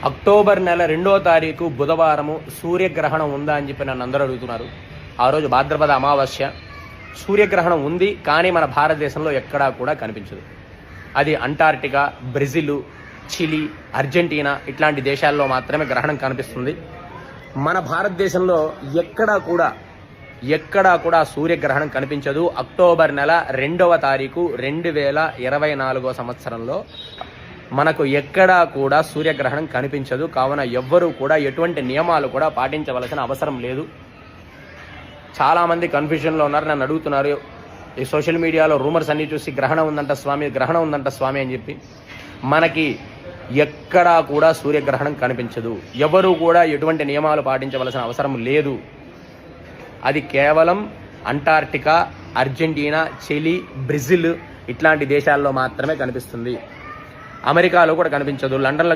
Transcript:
October నెల 2వ తారీఖు బుధవారము సూర్యగ్రహణం ఉందా అని చెప్పి నన్ను అందరూ అడుగుతున్నారు. ఆ రోజు భాద్రపద అమావాస్య. సూర్యగ్రహణం ఉంది, కానీ మన భారతదేశంలో ఎక్కడా కూడా కనిపించదు. అది అంటార్క్టికా, బ్రెజిల్, చిలీ, అర్జెంటీనా ఇట్లాంటి దేశాల్లో మాత్రమే గ్రహణం కనిపిస్తుంది. మన భారతదేశంలో ఎక్కడా కూడా సూర్యగ్రహణం కనిపించదు. అక్టోబర్ నెల 2వ తారీఖు 2024 సంవత్సరంలో మనకు ఎక్కడా కూడా సూర్యగ్రహణం కనిపించదు. కావున ఎవ్వరూ కూడా ఎటువంటి నియమాలు కూడా పాటించవలసిన అవసరం లేదు. చాలామంది కన్ఫ్యూజన్లో ఉన్నారు, నన్ను అడుగుతున్నారు. ఈ సోషల్ మీడియాలో రూమర్స్ అన్నీ చూసి గ్రహణం ఉందంట స్వామి అని చెప్పి. మనకి ఎక్కడా కూడా సూర్యగ్రహణం కనిపించదు. ఎవరు కూడా ఎటువంటి నియమాలు పాటించవలసిన అవసరం లేదు. అది కేవలం అంటార్క్టికా, అర్జెంటీనా, చిలీ, బ్రెజిల్ ఇట్లాంటి దేశాల్లో మాత్రమే కనిపిస్తుంది. అమెరికాలో కూడా కనిపించదు. లండన్లో